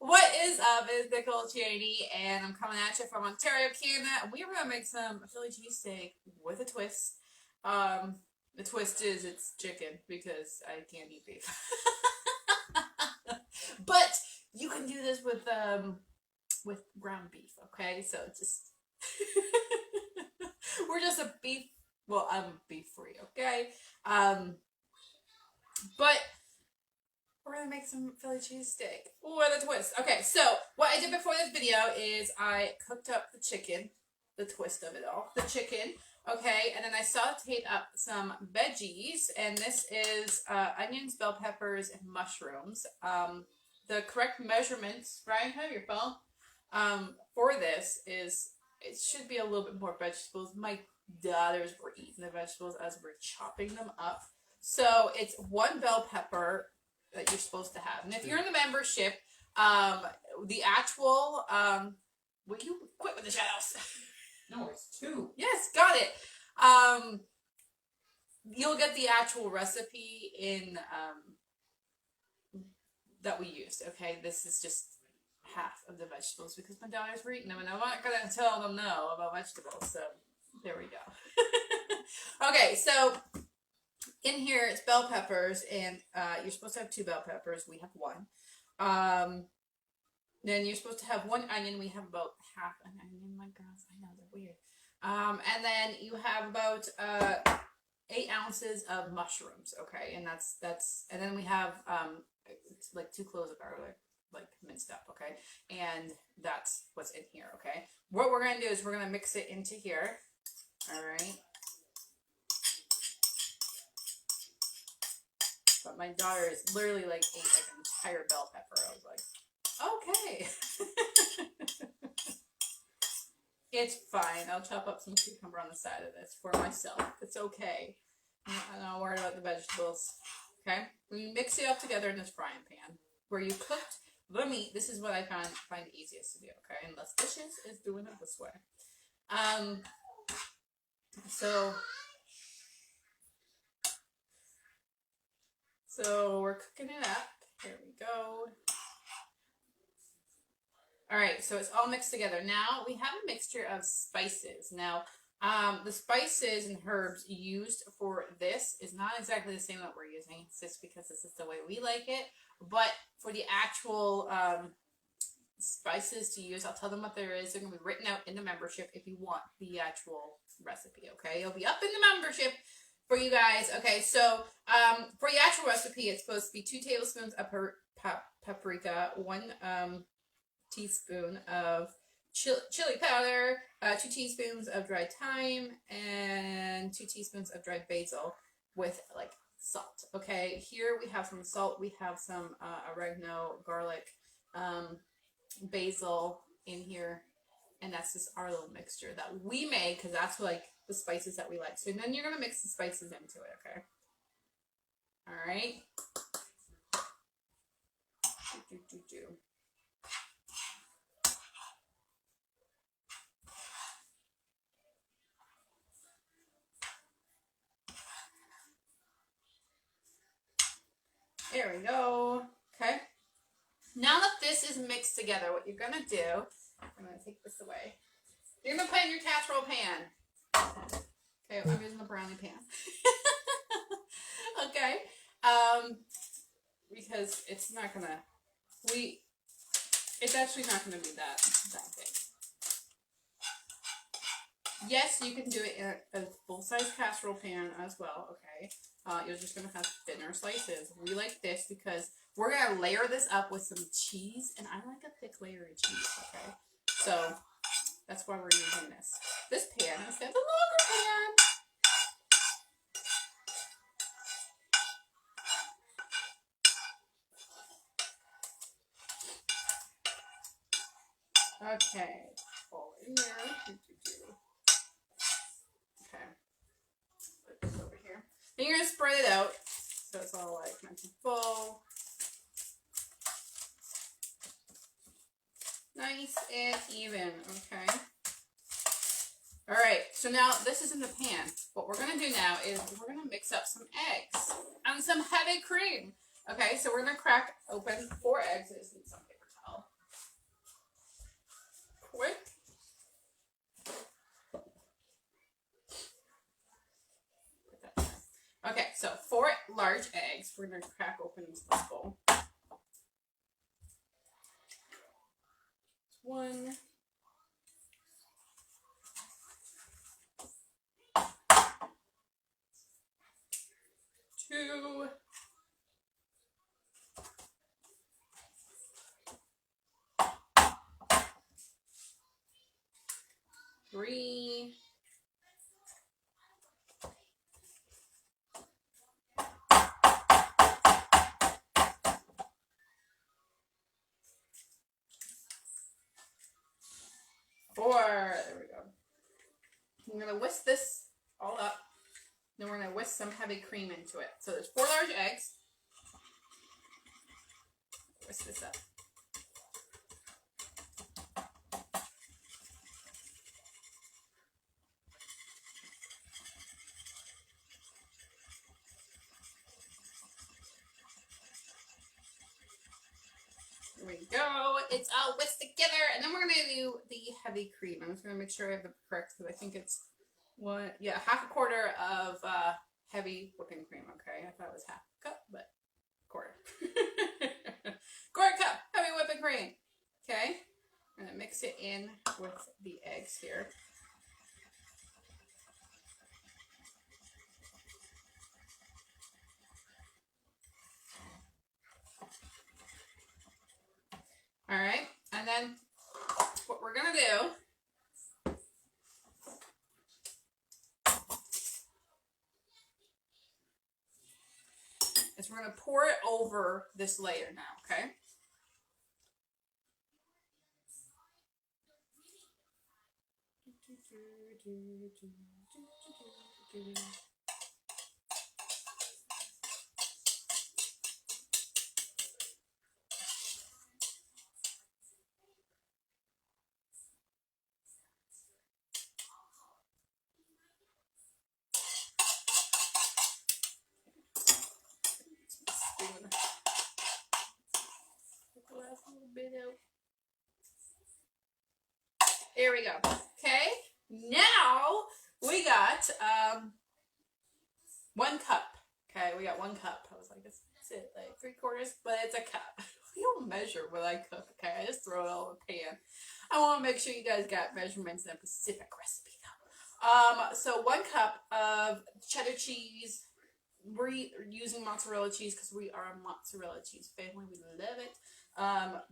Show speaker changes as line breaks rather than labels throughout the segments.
What is up? It's Nicole Cheney, and I'm coming at you from Ontario, Canada. And we're gonna make some Philly cheesesteak with a twist. The twist is it's chicken because I can't eat beef. But you can do this with ground beef. Okay, so just we're just a beef. Well, I'm beef free. Okay, but we're gonna make some Philly cheesesteak with a twist. Okay, so what I did before this video is I cooked up the chicken, the twist of it all, the chicken, okay, and then I sauteed up some veggies, and this is onions, bell peppers, and mushrooms. The correct measurements, Ryan, have your phone, for this is, it should be a little bit more vegetables. My daughters were eating the vegetables as we're chopping them up. So it's 1 bell pepper that you're supposed to have. And if you're in the membership, the actual, will you quit with the shadows?
No, it's 2.
Yes, got it. You'll get the actual recipe in, that we used, okay? This is just half of the vegetables because my daughters were eating them and I'm not going to tell them no about vegetables, so there we go. Okay, so in here it's bell peppers, and you're supposed to have 2 bell peppers. We have 1. Then you're supposed to have 1 onion. We have about half an onion. My gosh, I know, they're weird. And then you have about 8 ounces of mushrooms. Okay, and that's and then we have like 2 cloves of garlic, like minced up. Okay, and that's what's in here. Okay, what we're gonna do is we're gonna mix it into here. All right. But my daughter is literally like ate like an entire bell pepper. I was like, okay. It's fine. I'll chop up some cucumber on the side of this for myself. It's okay. I'm not worried about the vegetables. Okay? When you mix it up together in this frying pan, where you cooked the meat, this is what I find easiest to do. Okay? And less dishes is doing it this way. So we're cooking it up. Here we go. Alright, so it's all mixed together. Now we have a mixture of spices. Now, the spices and herbs used for this is not exactly the same that we're using. It's just because this is the way we like it. But for the actual spices to use, I'll tell them what there is. They're going to be written out in the membership if you want the actual recipe, okay? It'll be up in the membership for you guys. Okay, so for the actual recipe, it's supposed to be 2 tablespoons of paprika, 1 teaspoon of chili powder, 2 teaspoons of dried thyme, and 2 teaspoons of dried basil with like salt. Okay, here we have some salt, we have some oregano, garlic, basil in here, and that's just our little mixture that we made because that's like the spices that we like. So then you're gonna mix the spices into it, okay? All right. There we go. Okay. Now that this is mixed together, what you're gonna do, I'm gonna take this away. You're gonna put it in your casserole pan. Okay, I'm using the brownie pan. Okay. Because it's not gonna, it's actually not gonna be that big. Yes, you can do it in a full-size casserole pan as well, okay? You're just gonna have thinner slices. We like this because we're gonna layer this up with some cheese, and I like a thick layer of cheese, okay? So that's why we're using this pan instead of the longer pan. Okay, pull it in there. Okay, put this over here. Then you're gonna spread it out so it's all like nice and full, nice and even. Okay. All right. So now this is in the pan. What we're gonna do now is we're gonna mix up some eggs and some heavy cream. Okay. So we're gonna crack open 4 eggs. I just need some paper towel. Okay, so 4 large eggs. We're going to crack open this bowl. 1. 2. 3. 4. There we go. I'm going to whisk this all up. Then we're going to whisk some heavy cream into it. So there's 4 large eggs. Whisk this up. There we go. It's all whisked together. And then we're going to do the heavy cream. I'm just going to make sure I have the correct, because I think it's half a quarter of heavy whipping cream. Okay, I thought it was half a cup, but quarter. Quarter cup heavy whipping cream. Okay, I'm going to mix it in with the eggs here. All right, and then what we're gonna do is we're gonna pour it over this layer now, okay? There we go. Okay, now we got 1 cup. Okay, we got 1 cup. I was like, is it like 3/4? But it's a cup. We don't measure when I cook. Okay, I just throw it all in the pan. I want to make sure you guys got measurements in a specific recipe though. So 1 cup of cheddar cheese. We're using mozzarella cheese because we are a mozzarella cheese family. We love it.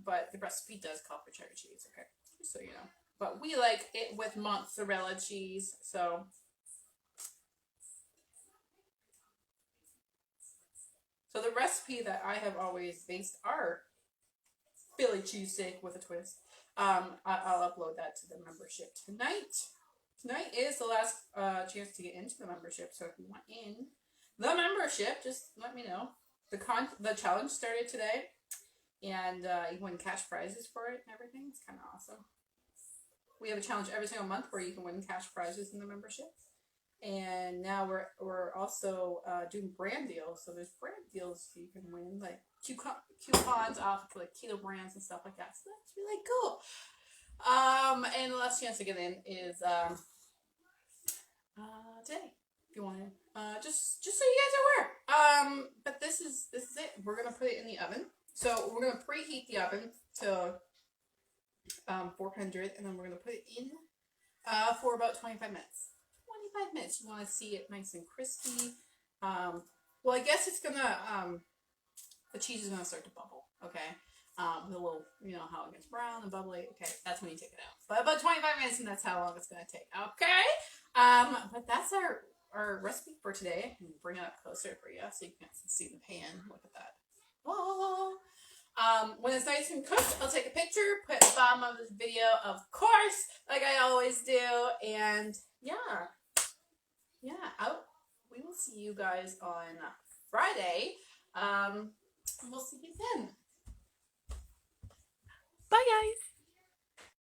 But the recipe does call for cheddar cheese. Okay, just so you know. But we like it with mozzarella cheese, so the recipe that I have always based our Philly cheesesteak with a twist, I'll upload that to the membership tonight. Tonight is the last chance to get into the membership, so if you want in the membership, just let me know. The challenge started today, and you win cash prizes for it and everything. It's kind of awesome. We have a challenge every single month where you can win cash prizes in the membership. And now we're also doing brand deals. So there's brand deals you can win, like coupons off like keto brands and stuff like that. So that's really cool. And the last chance to get in is today, if you want to. Just so you guys are aware. But this is it. We're gonna put it in the oven. So we're gonna preheat the oven to 400, and then we're going to put it in for about 25 minutes. 25 minutes. You want to see it nice and crispy. Well, I guess it's going to, the cheese is going to start to bubble, okay? With a little, you know, how it gets brown and bubbly. Okay, that's when you take it out. But about 25 minutes, and that's how long it's going to take, okay? But that's our recipe for today. I can bring it up closer for you so you can see the pan. Look at that. Oh. When it's nice and cooked, I'll take a picture, put it at the bottom of this video, of course, like I always do, and yeah, we will see you guys on Friday. We'll see you then. Bye, guys.